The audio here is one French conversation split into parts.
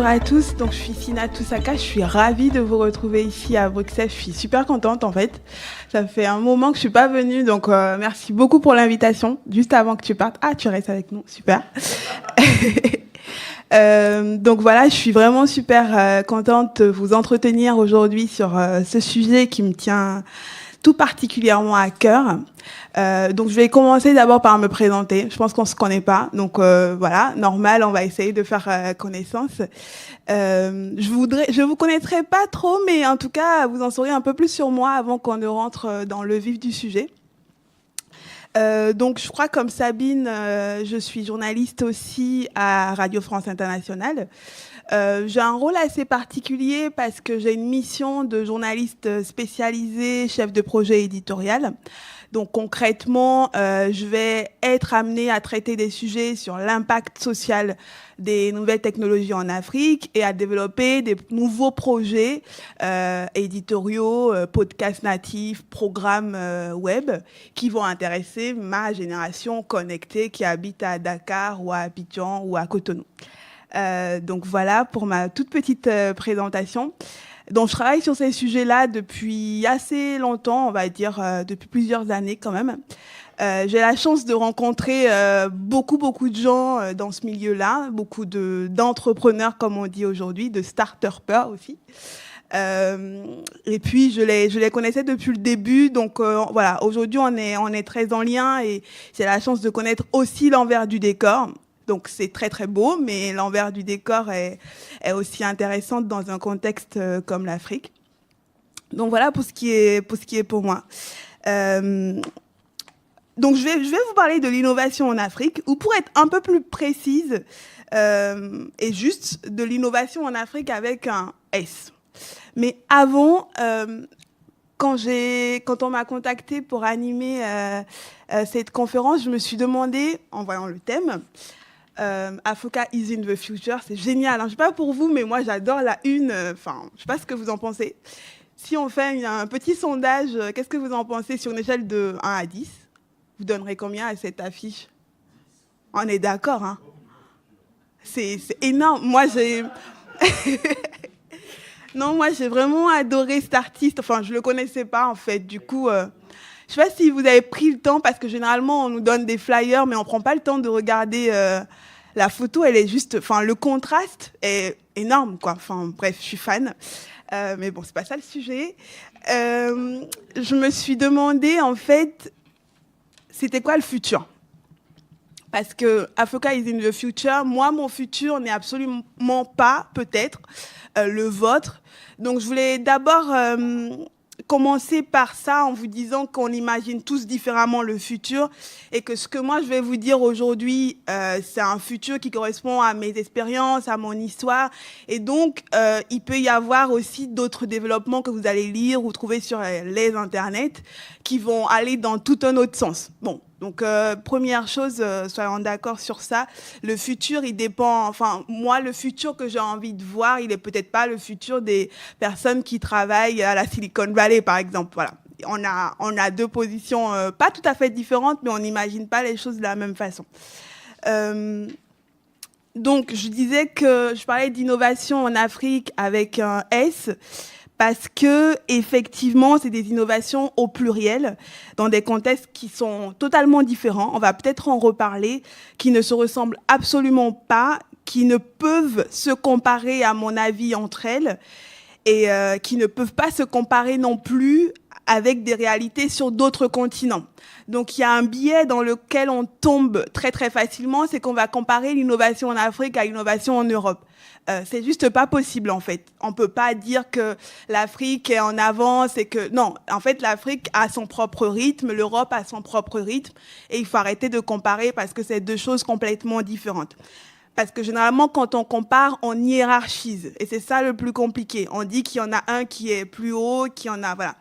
à tous, donc je suis Sina Toussaka, je suis ravie de vous retrouver ici à Bruxelles, je suis super contente en fait. Ça fait un moment que je suis pas venue, donc merci beaucoup pour l'invitation, juste avant que tu partes. Ah, tu restes avec nous, super. Donc voilà, je suis vraiment super contente de vous entretenir aujourd'hui sur ce sujet qui me tient tout particulièrement à cœur. Donc je vais commencer d'abord par me présenter. Je pense qu'on se connaît pas, donc voilà, normal, on va essayer de faire connaissance. Je vous connaîtrai pas trop, mais en tout cas, vous en saurez un peu plus sur moi avant qu'on ne rentre dans le vif du sujet. Donc je crois comme Sabine, je suis journaliste aussi à Radio France Internationale. J'ai un rôle assez particulier parce que j'ai une mission de journaliste spécialisé, chef de projet éditorial. Donc concrètement, je vais être amenée à traiter des sujets sur l'impact social des nouvelles technologies en Afrique et à développer des nouveaux projets éditoriaux, podcasts natifs, programmes web qui vont intéresser ma génération connectée qui habite à Dakar ou à Abidjan ou à Cotonou. Donc voilà pour ma toute petite présentation. Donc je travaille sur ces sujets-là depuis assez longtemps, on va dire depuis plusieurs années quand même. J'ai la chance de rencontrer beaucoup de gens dans ce milieu-là, beaucoup d'entrepreneurs comme on dit aujourd'hui, de start-upers aussi. Et puis je les connaissais depuis le début, donc voilà. Aujourd'hui on est très en lien et j'ai la chance de connaître aussi l'envers du décor. Donc c'est très très beau, mais l'envers du décor est aussi intéressante dans un contexte comme l'Afrique. Donc voilà pour ce qui est pour moi. Donc je vais vous parler de l'innovation en Afrique, ou pour être un peu plus précise et juste de l'innovation en Afrique avec un S. Mais avant, quand on m'a contacté pour animer cette conférence, je me suis demandé, en voyant le thème, Africa is in the future, c'est génial. Je ne sais pas pour vous, mais moi j'adore la une. Enfin, je ne sais pas ce que vous en pensez. Si on fait un petit sondage, qu'est-ce que vous en pensez sur une échelle de 1 à 10? Vous donnerez combien à cette affiche? On est d'accord, hein? C'est énorme. Non, moi j'ai vraiment adoré cet artiste. Enfin, je le connaissais pas en fait. Du coup, je sais pas si vous avez pris le temps, parce que généralement on nous donne des flyers, mais on prend pas le temps de regarder la photo. Elle est juste, enfin, le contraste est énorme, quoi. Enfin, bref, je suis fan. Mais bon, c'est pas ça le sujet. Je me suis demandé en fait, c'était quoi le futur? Parce que Africa is in the future, moi, mon futur n'est absolument pas, peut-être, le vôtre. Donc, je voulais d'abord commencer par ça en vous disant qu'on imagine tous différemment le futur et que ce que moi, je vais vous dire aujourd'hui, c'est un futur qui correspond à mes expériences, à mon histoire. Et donc, il peut y avoir aussi d'autres développements que vous allez lire ou trouver sur les internets qui vont aller dans tout un autre sens. Bon. Donc, première chose, soyons d'accord sur ça, le futur, il dépend, enfin, moi, le futur que j'ai envie de voir, il est peut-être pas le futur des personnes qui travaillent à la Silicon Valley, par exemple, voilà. On a deux positions pas tout à fait différentes, mais on n'imagine pas les choses de la même façon. Donc, je disais que je parlais d'innovation en Afrique avec un S, parce que effectivement, c'est des innovations au pluriel, dans des contextes qui sont totalement différents. On va peut-être en reparler, qui ne se ressemblent absolument pas, qui ne peuvent se comparer, à mon avis, entre elles, et qui ne peuvent pas se comparer non plus avec des réalités sur d'autres continents. Donc, il y a un biais dans lequel on tombe très, très facilement, c'est qu'on va comparer l'innovation en Afrique à l'innovation en Europe. C'est juste pas possible, en fait. On peut pas dire que l'Afrique est en avance et que... Non, en fait, l'Afrique a son propre rythme, l'Europe a son propre rythme, et il faut arrêter de comparer parce que c'est deux choses complètement différentes. Parce que généralement, quand on compare, on hiérarchise. Et c'est ça le plus compliqué. On dit qu'il y en a un qui est plus haut, qu'il y en a... Voilà.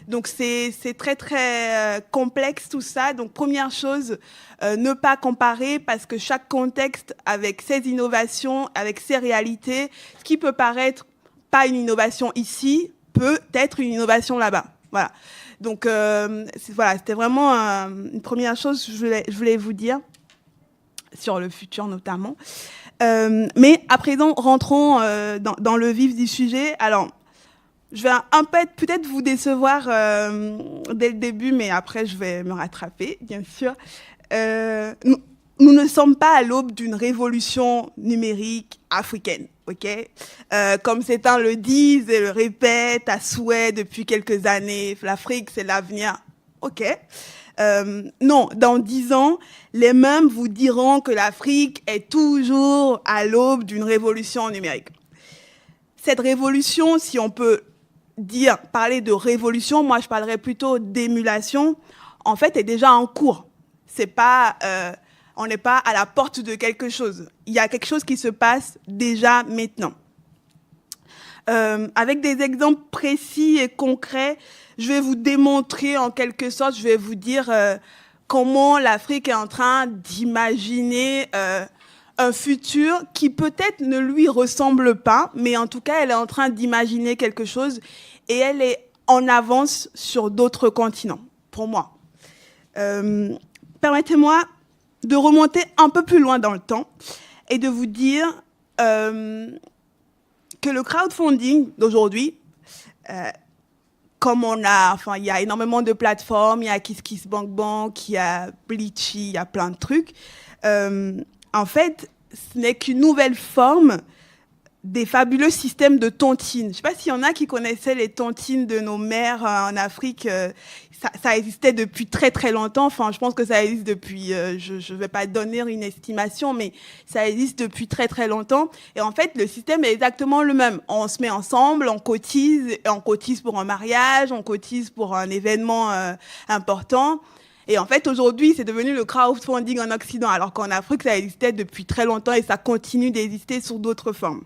Donc, c'est très, très complexe tout ça. Donc, première chose, ne pas comparer parce que chaque contexte, avec ses innovations, avec ses réalités, ce qui peut paraître pas une innovation ici, peut être une innovation là-bas. Voilà. Donc, voilà, c'était vraiment une première chose que je voulais vous dire. sur le futur notamment. Mais à présent, rentrons dans le vif du sujet. Alors, je vais peut-être vous décevoir dès le début, mais après, je vais me rattraper, bien sûr. Nous ne sommes pas à l'aube d'une révolution numérique africaine, ok? Comme certains le disent et le répètent à souhait depuis quelques années, l'Afrique, c'est l'avenir, ok? Non, dans 10 ans, les mêmes vous diront que l'Afrique est toujours à l'aube d'une révolution numérique. Cette révolution, si on peut parler de révolution, moi je parlerais plutôt d'émulation, en fait est déjà en cours. C'est pas, on n'est pas à la porte de quelque chose. Il y a quelque chose qui se passe déjà maintenant. Avec des exemples précis et concrets, je vais vous démontrer en quelque sorte, je vais vous dire comment l'Afrique est en train d'imaginer un futur qui peut-être ne lui ressemble pas, mais en tout cas, elle est en train d'imaginer quelque chose et elle est en avance sur d'autres continents, pour moi. Permettez-moi de remonter un peu plus loin dans le temps et de vous dire que le crowdfunding d'aujourd'hui, comme il y a énormément de plateformes, il y a KissKissBankBank, il y a Bleachy, il y a plein de trucs. En fait, ce n'est qu'une nouvelle forme des fabuleux systèmes de tontines. Je ne sais pas s'il y en a qui connaissaient les tontines de nos mères en Afrique. Ça existait depuis très très longtemps. Enfin, je pense que ça existe depuis, je ne vais pas donner une estimation, mais ça existe depuis très très longtemps. Et en fait, le système est exactement le même. On se met ensemble, on cotise pour un mariage, on cotise pour un événement important. Et en fait, aujourd'hui, c'est devenu le crowdfunding en Occident, alors qu'en Afrique, ça existait depuis très longtemps et ça continue d'exister sous d'autres formes.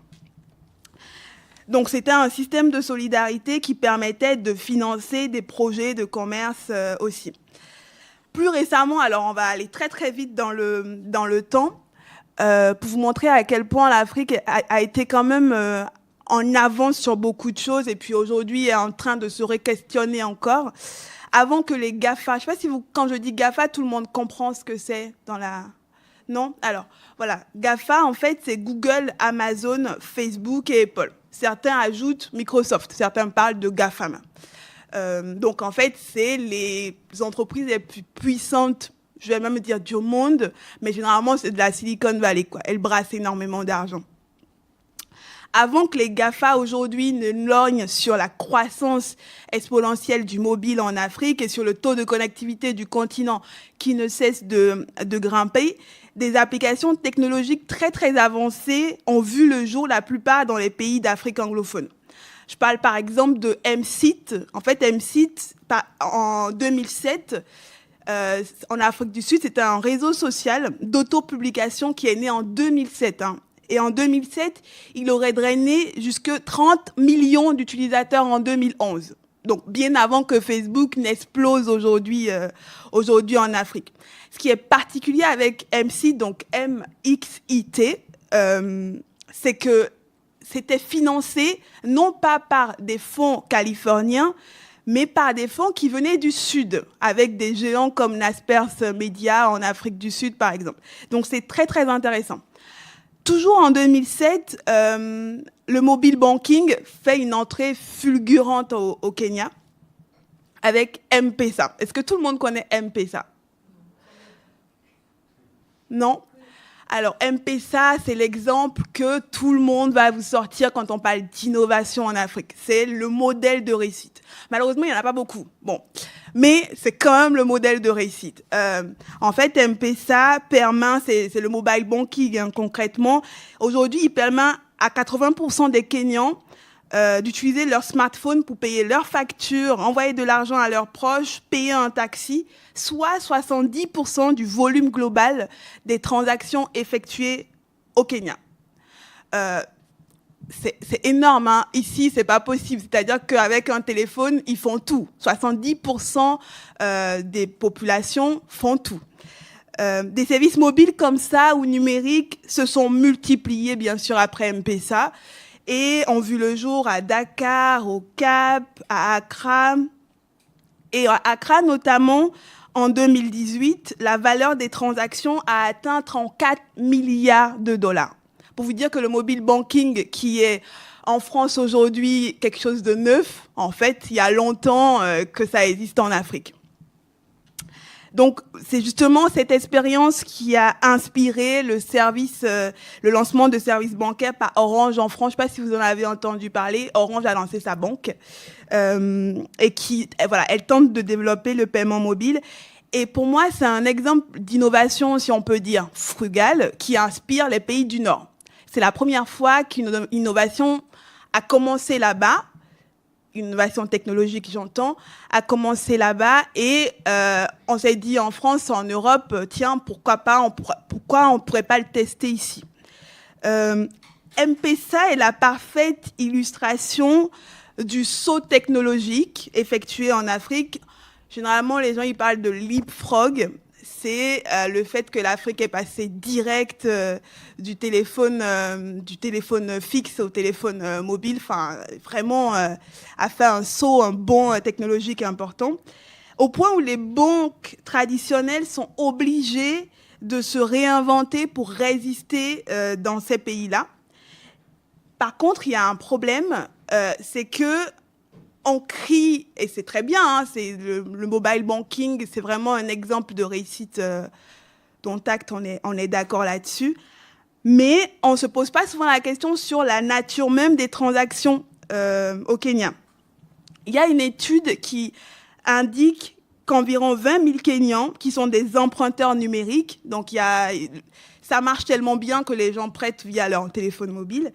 Donc, c'était un système de solidarité qui permettait de financer des projets de commerce aussi. Plus récemment, alors on va aller très très vite dans le temps, pour vous montrer à quel point l'Afrique a été quand même en avance sur beaucoup de choses et puis aujourd'hui est en train de se re-questionner encore. Avant que les GAFA, je ne sais pas si quand je dis GAFA, tout le monde comprend ce que c'est dans la... Non? Alors, voilà. GAFA, en fait, c'est Google, Amazon, Facebook et Apple. Certains ajoutent Microsoft, certains parlent de GAFAM. Donc, en fait, c'est les entreprises les plus puissantes, je vais même dire du monde, mais généralement, c'est de la Silicon Valley, quoi. Elles brassent énormément d'argent. Avant que les GAFA aujourd'hui ne lorgnent sur la croissance exponentielle du mobile en Afrique et sur le taux de connectivité du continent qui ne cesse de grimper, des applications technologiques très très avancées ont vu le jour la plupart dans les pays d'Afrique anglophone. Je parle par exemple de M-Site. En fait, M-Site, en 2007, en Afrique du Sud, c'était un réseau social d'autopublication qui est né en 2007. Et en 2007, il aurait drainé jusque 30 millions d'utilisateurs en 2011. Donc, bien avant que Facebook n'explose aujourd'hui en Afrique. Ce qui est particulier avec M-Site, donc M-X-I-T, c'est que c'était financé non pas par des fonds californiens, mais par des fonds qui venaient du Sud, avec des géants comme Naspers Media en Afrique du Sud, par exemple. Donc, c'est très, très intéressant. Toujours en 2007, le mobile banking fait une entrée fulgurante au Kenya avec M-Pesa. Est-ce que tout le monde connaît M-Pesa? Non? Alors, M-Pesa, c'est l'exemple que tout le monde va vous sortir quand on parle d'innovation en Afrique. C'est le modèle de réussite. Malheureusement, il n'y en a pas beaucoup. Bon. Mais c'est quand même le modèle de réussite. En fait, M-Pesa permet, c'est le mobile banking concrètement. Aujourd'hui, il permet à 80% des Kenyans d'utiliser leur smartphone pour payer leurs factures, envoyer de l'argent à leurs proches, payer un taxi, soit 70% du volume global des transactions effectuées au Kenya. C'est énorme, hein. Ici, c'est pas possible. C'est-à-dire qu'avec un téléphone, ils font tout. 70% des populations font tout. Des services mobiles comme ça ou numériques se sont multipliés, bien sûr, après M-Pesa et ont vu le jour à Dakar, au Cap, à Accra. Et à Accra, notamment, En 2018, la valeur des transactions a atteint 34 milliards de dollars. Pour vous dire que le mobile banking, qui est en France aujourd'hui quelque chose de neuf, en fait, il y a longtemps que ça existe en Afrique. Donc, c'est justement cette expérience qui a inspiré le lancement de services bancaires par Orange en France. Je ne sais pas si vous en avez entendu parler. Orange a lancé sa banque elle tente de développer le paiement mobile. Et pour moi, c'est un exemple d'innovation, si on peut dire, frugale, qui inspire les pays du Nord. C'est la première fois qu'une innovation a commencé là-bas. Une innovation technologique, j'entends, a commencé là-bas et on s'est dit en France, en Europe, tiens, pourquoi on pourrait pas le tester ici. M-Pesa est la parfaite illustration du saut technologique effectué en Afrique. Généralement, les gens ils parlent de leapfrog. C'est le fait que l'Afrique est passée direct du téléphone fixe au téléphone mobile. Enfin, vraiment, a fait un saut, un bond technologique important, au point où les banques traditionnelles sont obligées de se réinventer pour résister dans ces pays-là. Par contre, il y a un problème, c'est que on crie, et c'est très bien, hein, c'est le mobile banking, c'est vraiment un exemple de réussite dont acte, on est d'accord là-dessus. Mais on ne se pose pas souvent la question sur la nature même des transactions au Kenya. Il y a une étude qui indique qu'environ 20 000 Kenyans, qui sont des emprunteurs numériques, donc ça marche tellement bien que les gens prêtent via leur téléphone mobile,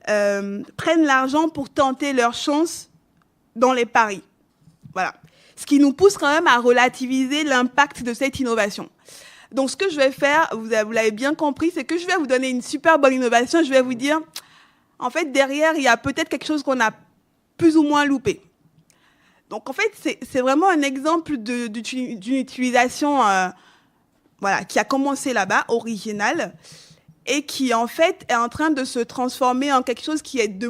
prennent l'argent pour tenter leur chance dans les paris. Voilà. Ce qui nous pousse quand même à relativiser l'impact de cette innovation. Donc, ce que je vais faire, vous l'avez bien compris, c'est que je vais vous donner une super bonne innovation. Je vais vous dire, en fait, derrière, il y a peut-être quelque chose qu'on a plus ou moins loupé. Donc, en fait, c'est vraiment un exemple d'une utilisation qui a commencé là-bas, originale, et qui, en fait, est en train de se transformer en quelque chose qui a de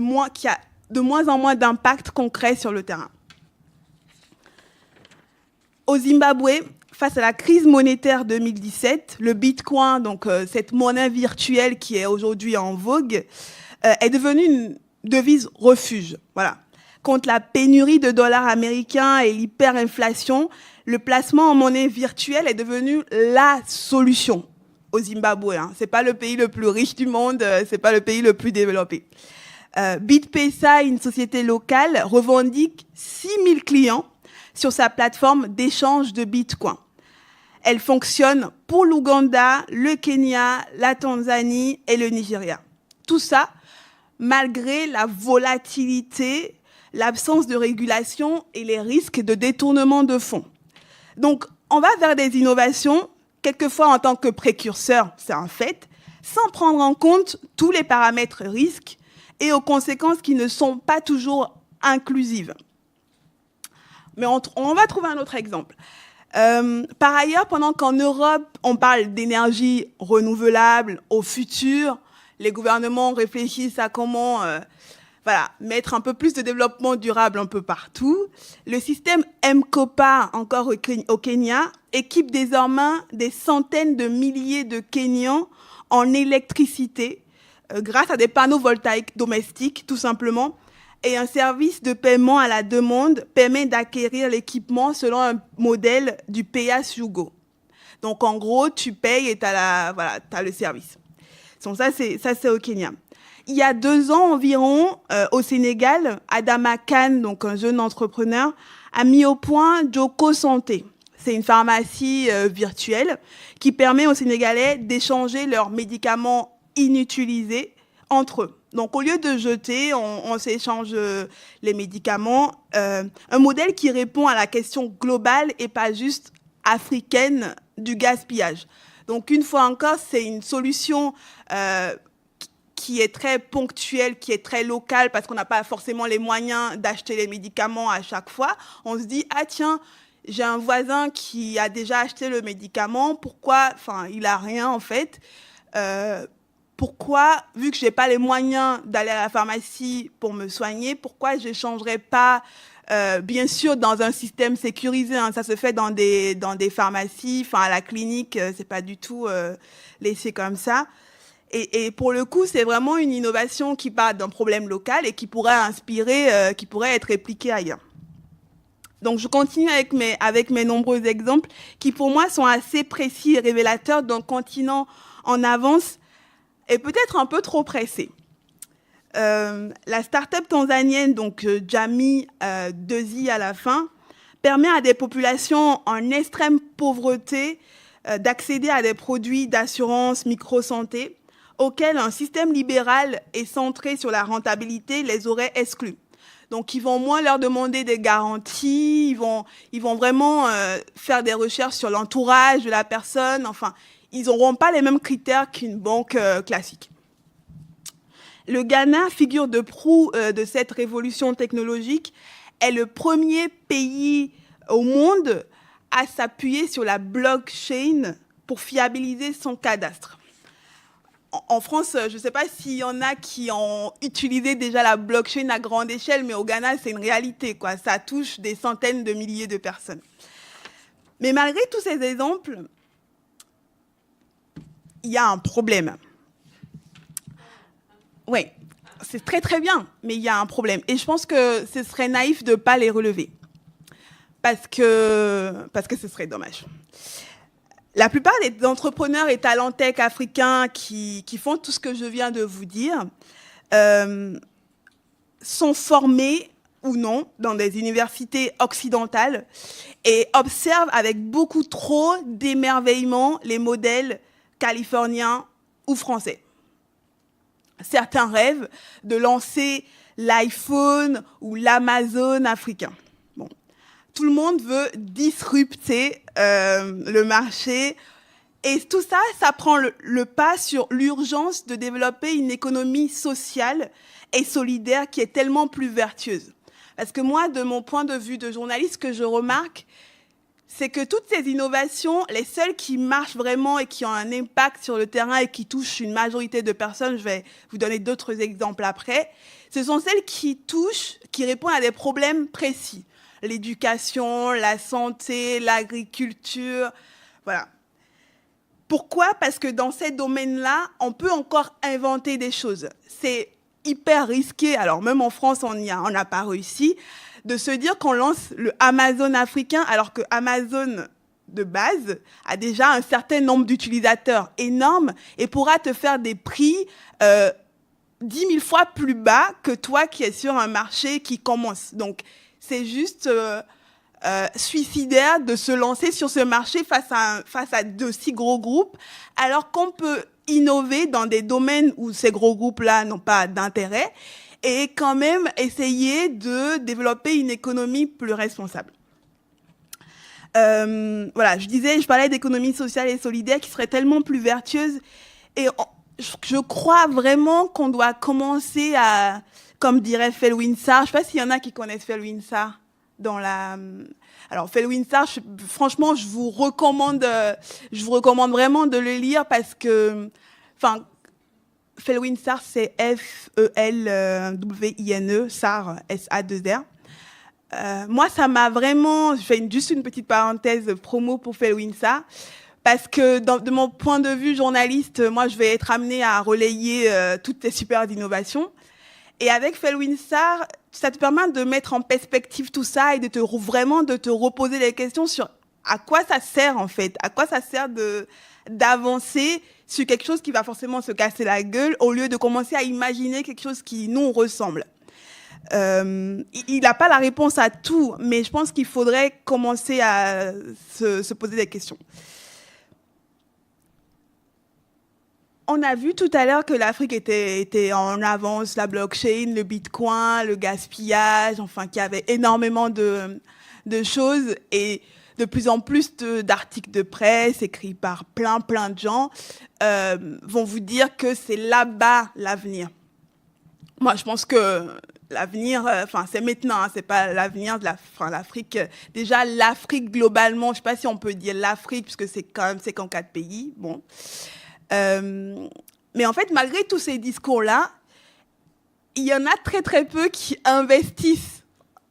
moins en moins d'impact concret sur le terrain. Au Zimbabwe, face à la crise monétaire 2017, le Bitcoin, donc cette monnaie virtuelle qui est aujourd'hui en vogue, est devenue une devise refuge. Voilà. Contre la pénurie de dollars américains et l'hyperinflation, le placement en monnaie virtuelle est devenu la solution au Zimbabwe. Hein. Ce n'est pas le pays le plus riche du monde, ce n'est pas le pays le plus développé. BitPesa, une société locale, revendique 6 000 clients sur sa plateforme d'échange de Bitcoin. Elle fonctionne pour l'Ouganda, le Kenya, la Tanzanie et le Nigeria. Tout ça, malgré la volatilité, l'absence de régulation et les risques de détournement de fonds. Donc, on va vers des innovations, quelquefois en tant que précurseur, c'est un fait, sans prendre en compte tous les paramètres risques et aux conséquences qui ne sont pas toujours inclusives. Mais on va trouver un autre exemple. Par ailleurs, pendant qu'en Europe, on parle d'énergie renouvelable au futur, les gouvernements réfléchissent à comment mettre un peu plus de développement durable un peu partout, le système M-Kopa, encore au Kenya, équipe désormais des centaines de milliers de Kenyans en électricité grâce à des panneaux voltaïques domestiques, tout simplement, et un service de paiement à la demande permet d'acquérir l'équipement selon un modèle du pay-as-you-go. Donc, en gros, tu payes et tu as le service. Donc, ça, c'est au Kenya. Il y a 2 ans environ, au Sénégal, Adama Kane, donc un jeune entrepreneur, a mis au point Joko Santé. C'est une pharmacie virtuelle qui permet aux Sénégalais d'échanger leurs médicaments inutilisés entre eux. Donc, au lieu de jeter, on s'échange les médicaments. Un modèle qui répond à la question globale et pas juste africaine du gaspillage. Donc, une fois encore, c'est une solution qui est très ponctuelle, qui est très locale, parce qu'on n'a pas forcément les moyens d'acheter les médicaments à chaque fois. On se dit, ah tiens, j'ai un voisin qui a déjà acheté le médicament, pourquoi, il n'a rien en fait. Pourquoi, vu que je n'ai pas les moyens d'aller à la pharmacie pour me soigner, pourquoi je n'échangerais pas bien sûr dans un système sécurisé, hein, ça se fait dans des pharmacies, enfin à la clinique, c'est pas du tout laissé comme ça. Et pour le coup, c'est vraiment une innovation qui part d'un problème local et qui pourrait inspirer, qui pourrait être répliquée ailleurs. Donc, je continue avec mes nombreux exemples qui, pour moi, sont assez précis et révélateurs d'un continent en avance et peut-être un peu trop pressé. La start-up tanzanienne, donc Jamii, 2i à la fin, permet à des populations en extrême pauvreté d'accéder à des produits d'assurance micro-santé auxquels un système libéral et centré sur la rentabilité les aurait exclus. Donc, ils vont moins leur demander des garanties, ils vont vraiment faire des recherches sur l'entourage de la personne. Enfin, ils n'auront pas les mêmes critères qu'une banque classique. Le Ghana, figure de proue de cette révolution technologique, est le premier pays au monde à s'appuyer sur la blockchain pour fiabiliser son cadastre. En France, je ne sais pas s'il y en a qui ont utilisé déjà la blockchain à grande échelle, mais au Ghana, c'est une réalité, quoi. Ça touche des centaines de milliers de personnes. Mais malgré tous ces exemples, il y a un problème. Oui, c'est très très bien, mais il y a un problème. Et je pense que ce serait naïf de ne pas les relever, parce que ce serait dommage. La plupart des entrepreneurs et talents tech africains qui font tout ce que je viens de vous dire sont formés ou non dans des universités occidentales et observent avec beaucoup trop d'émerveillement les modèles californiens ou français. Certains rêvent de lancer l'iPhone ou l'Amazon africain. Bon. Tout le monde veut disrupter le marché. Et tout ça, ça prend le pas sur l'urgence de développer une économie sociale et solidaire qui est tellement plus vertueuse. Parce que moi, de mon point de vue de journaliste, ce que je remarque, c'est que toutes ces innovations, les seules qui marchent vraiment et qui ont un impact sur le terrain et qui touchent une majorité de personnes, je vais vous donner d'autres exemples après, ce sont celles qui touchent, qui répondent à des problèmes précis. L'éducation, la santé, l'agriculture, voilà. Pourquoi? Parce que dans ces domaines-là, on peut encore inventer des choses. C'est hyper risqué, alors même en France, on n'a pas réussi, de se dire qu'on lance le Amazon africain, alors que Amazon, de base, a déjà un certain nombre d'utilisateurs énormes et pourra te faire des prix 10 000 fois plus bas que toi qui es sur un marché qui commence. Donc, c'est juste suicidaire de se lancer sur ce marché face à de si gros groupes, alors qu'on peut innover dans des domaines où ces gros groupes-là n'ont pas d'intérêt et quand même essayer de développer une économie plus responsable. Voilà, je parlais d'économie sociale et solidaire qui serait tellement plus vertueuse et je crois vraiment qu'on doit commencer à, comme dirait Felwine Sarr, je ne sais pas s'il y en a qui connaissent Felwine Sarr dans la... Alors, Felwine Sarr, franchement, je vous recommande vraiment de le lire parce que, enfin, Felwine Sarr, c'est F-E-L-W-I-N-E, Sarr, S-A-2-R. Moi, ça m'a vraiment... Je fais juste une petite parenthèse promo pour Felwine Sarr, parce que de mon point de vue journaliste, moi, je vais être amenée à relayer toutes ces super innovations. Et avec Felwine Sarr, ça te permet de mettre en perspective tout ça et vraiment de te reposer des questions sur à quoi ça sert, en fait, à quoi ça sert d'avancer sur quelque chose qui va forcément se casser la gueule au lieu de commencer à imaginer quelque chose qui nous ressemble. Il n'a pas la réponse à tout, mais je pense qu'il faudrait commencer à se poser des questions. On a vu tout à l'heure que l'Afrique était en avance, la blockchain, le bitcoin, le gaspillage, enfin qu'il y avait énormément de choses et de plus en plus d'articles de presse écrits par plein de gens vont vous dire que c'est là-bas l'avenir. Moi, je pense que l'avenir, c'est maintenant, hein, c'est pas l'avenir de l'Afrique. Déjà, l'Afrique globalement, je ne sais pas si on peut dire l'Afrique, puisque c'est quand même 54 pays. Bon. Mais en fait, malgré tous ces discours-là, il y en a très peu qui investissent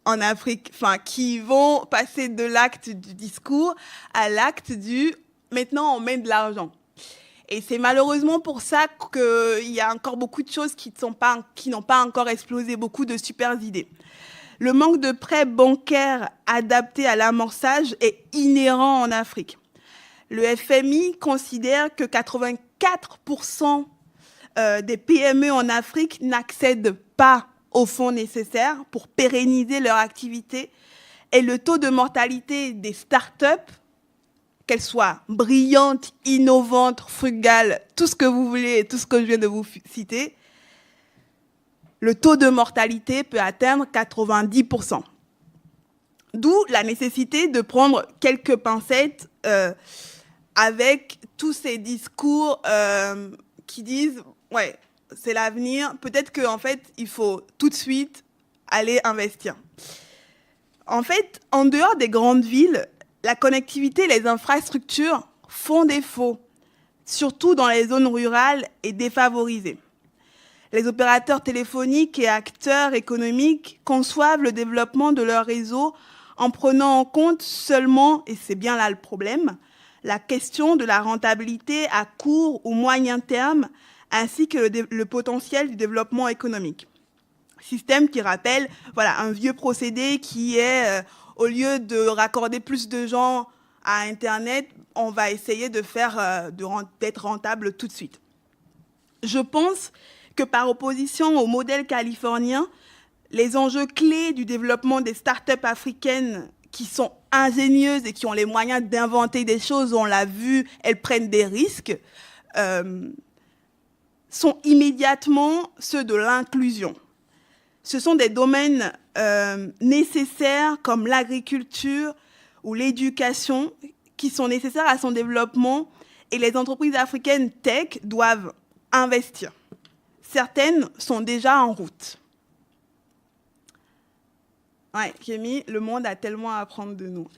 en Afrique, enfin, qui vont passer de l'acte du discours à l'acte du maintenant on met de l'argent. Et c'est malheureusement pour ça qu'il y a encore beaucoup de choses qui n'ont pas encore explosé, beaucoup de super idées. Le manque de prêts bancaires adaptés à l'amorçage est inhérent en Afrique. Le FMI considère que 84% des PME en Afrique n'accèdent pas aux fonds nécessaires pour pérenniser leur activité et le taux de mortalité des startups, qu'elles soient brillantes, innovantes, frugales, tout ce que vous voulez, tout ce que je viens de vous citer, le taux de mortalité peut atteindre 90%. D'où la nécessité de prendre quelques pincettes avec tous ces discours qui disent « ouais, c'est l'avenir, peut-être qu'en fait, il faut tout de suite aller investir ». En fait, en dehors des grandes villes, la connectivité et les infrastructures font défaut, surtout dans les zones rurales et défavorisées. Les opérateurs téléphoniques et acteurs économiques conçoivent le développement de leur réseau en prenant en compte seulement, et c'est bien là le problème, la question de la rentabilité à court ou moyen terme, ainsi que le potentiel du développement économique. Système qui rappelle un vieux procédé qui est, au lieu de raccorder plus de gens à Internet, on va essayer de faire d'être rentable tout de suite. Je pense que par opposition au modèle californien, les enjeux clés du développement des startups africaines qui sont ingénieuses et qui ont les moyens d'inventer des choses, on l'a vu, elles prennent des risques, sont immédiatement ceux de l'inclusion. Ce sont des domaines nécessaires comme l'agriculture ou l'éducation qui sont nécessaires à son développement et les entreprises africaines tech doivent investir. Certaines sont déjà en route. Ouais, Kémy, le monde a tellement à apprendre de nous.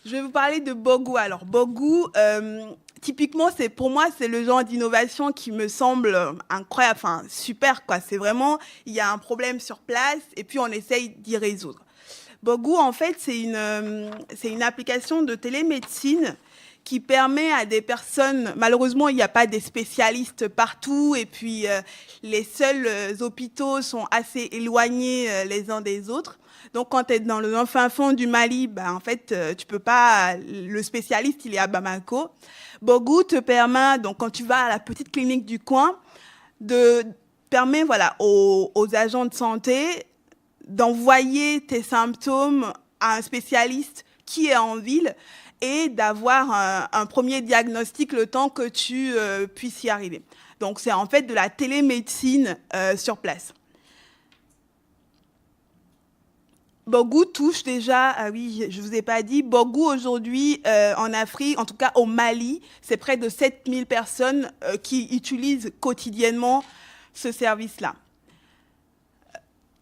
Je vais vous parler de Bogu. Alors, Bogu, typiquement, pour moi, c'est le genre d'innovation qui me semble incroyable, enfin, super, quoi. C'est vraiment, il y a un problème sur place et puis on essaye d'y résoudre. Bogu, en fait, c'est une application de télémédecine qui permet à des personnes, malheureusement, il n'y a pas des spécialistes partout et puis les seuls hôpitaux sont assez éloignés les uns des autres. Donc, quand tu es dans le fin fond du Mali, en fait, tu peux pas, le spécialiste, il est à Bamako. Bogu te permet, donc quand tu vas à la petite clinique du coin, permet aux agents de santé d'envoyer tes symptômes à un spécialiste qui est en ville et d'avoir un premier diagnostic le temps que tu puisses y arriver. Donc, c'est en fait de la télémédecine sur place. Bogu touche déjà, oui, je ne vous ai pas dit, Bogu aujourd'hui en Afrique, en tout cas au Mali, c'est près de 7000 personnes qui utilisent quotidiennement ce service-là.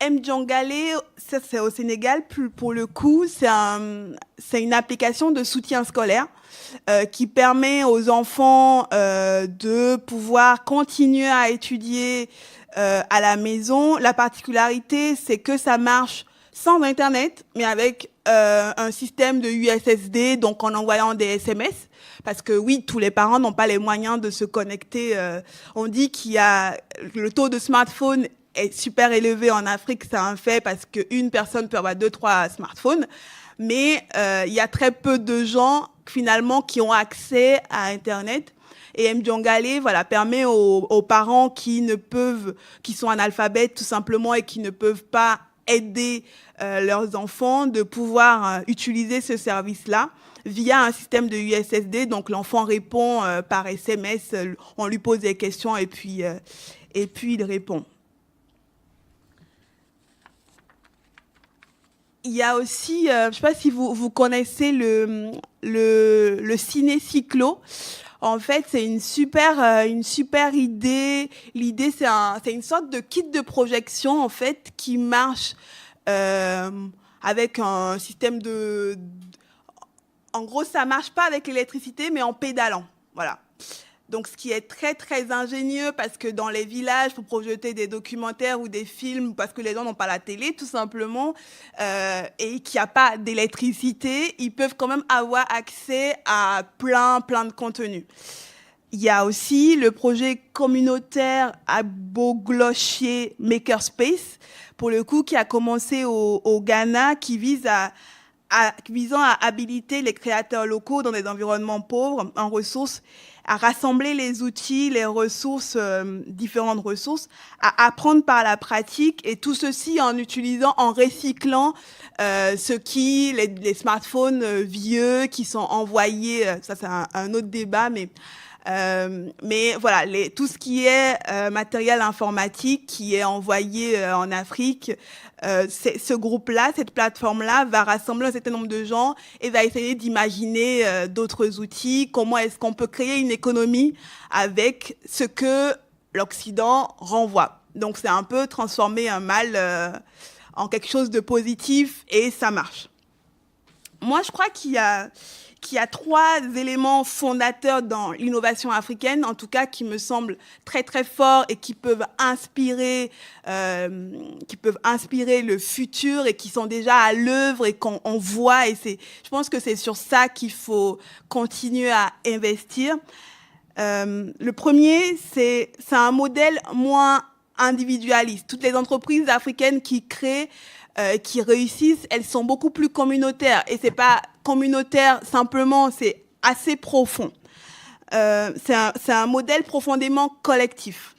Mdiangale, ça c'est au Sénégal, pour le coup, c'est une application de soutien scolaire qui permet aux enfants de pouvoir continuer à étudier à la maison. La particularité, c'est que ça marche sans Internet, mais avec un système de USSD, donc en envoyant des SMS. Parce que oui, tous les parents n'ont pas les moyens de se connecter. On dit qu'il y a le taux de smartphone est super élevé en Afrique, c'est un fait, parce qu'une personne peut avoir 2-3 smartphones. Mais il y a très peu de gens, finalement, qui ont accès à Internet. Et Mdiangale, permet aux parents qui sont analphabètes, tout simplement, et qui ne peuvent pas aider leurs enfants de pouvoir utiliser ce service-là via un système de USSD. Donc, l'enfant répond par SMS, on lui pose des questions et puis il répond. Il y a aussi, je ne sais pas si vous connaissez le ciné-cyclo. En fait, c'est une super idée. L'idée, c'est une sorte de kit de projection, en fait, qui marche avec un système En gros, ça marche pas avec l'électricité, mais en pédalant. Voilà. Donc, ce qui est très, très ingénieux, parce que dans les villages, pour projeter des documentaires ou des films, parce que les gens n'ont pas la télé, tout simplement, et qu'il n'y a pas d'électricité, ils peuvent quand même avoir accès à plein de contenus. Il y a aussi le projet communautaire à Boglochier Makerspace, pour le coup, qui a commencé au Ghana, qui visant à habiliter les créateurs locaux dans des environnements pauvres en ressources, à rassembler les outils, les ressources, différentes ressources, à apprendre par la pratique, et tout ceci en recyclant les smartphones vieux qui sont envoyés, ça c'est un autre débat, mais voilà, tout ce qui est matériel informatique qui est envoyé en Afrique, ce groupe-là, cette plateforme-là va rassembler un certain nombre de gens et va essayer d'imaginer d'autres outils, comment est-ce qu'on peut créer une économie avec ce que l'Occident renvoie. Donc c'est un peu transformer un mal en quelque chose de positif, et ça marche. Moi, je crois qu'il y a 3 éléments fondateurs dans l'innovation africaine, en tout cas qui me semblent très très forts et qui peuvent inspirer le futur, et qui sont déjà à l'œuvre et qu'on voit. Et je pense que c'est sur ça qu'il faut continuer à investir. Le premier, c'est un modèle moins individualiste. Toutes les entreprises africaines qui créent, qui réussissent, elles sont beaucoup plus communautaires. Et c'est pas communautaire simplement, c'est assez profond. C'est un modèle profondément collectif.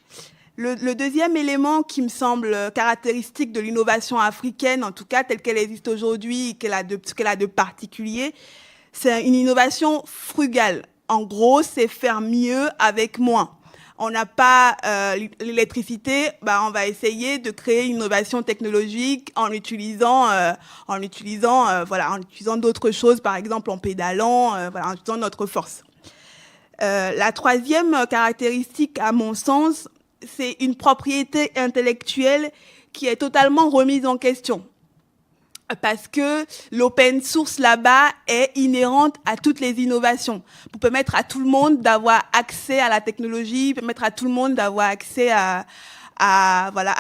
Le deuxième élément qui me semble caractéristique de l'innovation africaine, en tout cas telle qu'elle existe aujourd'hui, ce qu'elle a de particulier, c'est une innovation frugale. En gros, c'est faire mieux avec moins. On n'a pas l'électricité, on va essayer de créer une innovation technologique en utilisant d'autres choses, par exemple en pédalant, en utilisant notre force. La troisième caractéristique, à mon sens, c'est une propriété intellectuelle qui est totalement remise en question. Parce que l'open source là-bas est inhérente à toutes les innovations. Pour permettre à tout le monde d'avoir accès à la technologie, permettre à tout le monde d'avoir accès à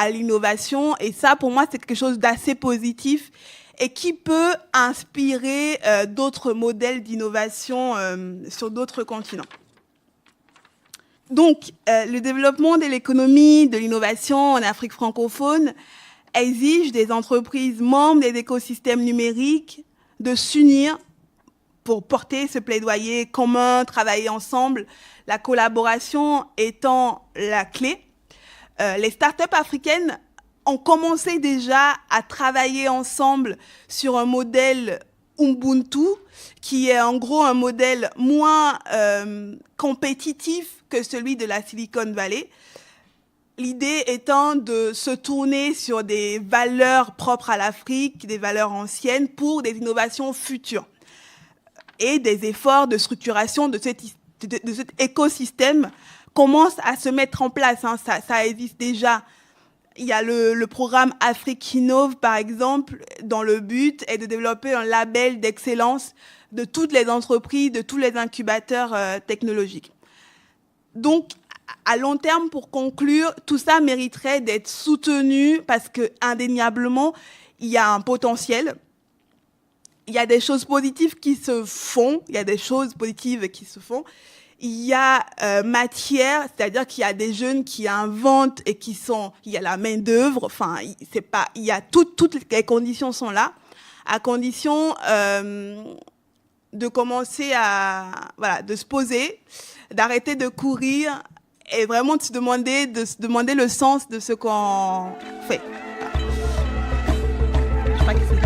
l'innovation. Et ça, pour moi, c'est quelque chose d'assez positif et qui peut inspirer d'autres modèles d'innovation sur d'autres continents. Donc, le développement de l'économie, de l'innovation en Afrique francophone exige des entreprises membres des écosystèmes numériques de s'unir pour porter ce plaidoyer commun, travailler ensemble, la collaboration étant la clé. Les startups africaines ont commencé déjà à travailler ensemble sur un modèle Ubuntu, qui est en gros un modèle moins compétitif que celui de la Silicon Valley. L'idée étant de se tourner sur des valeurs propres à l'Afrique, des valeurs anciennes, pour des innovations futures. Et des efforts de structuration de cet écosystème commencent à se mettre en place. Ça existe déjà. Il y a le programme Afrique Innove, par exemple, dont le but est de développer un label d'excellence de toutes les entreprises, de tous les incubateurs technologiques. Donc, à long terme, pour conclure, tout ça mériterait d'être soutenu parce que, indéniablement, il y a un potentiel. Il y a des choses positives qui se font. Il y a matière, c'est-à-dire qu'il y a des jeunes qui inventent et il y a la main-d'œuvre. Enfin, il y a toutes les conditions sont là, à condition de commencer de se poser, d'arrêter de courir, et vraiment de se demander le sens de ce qu'on fait. Je crois que c'est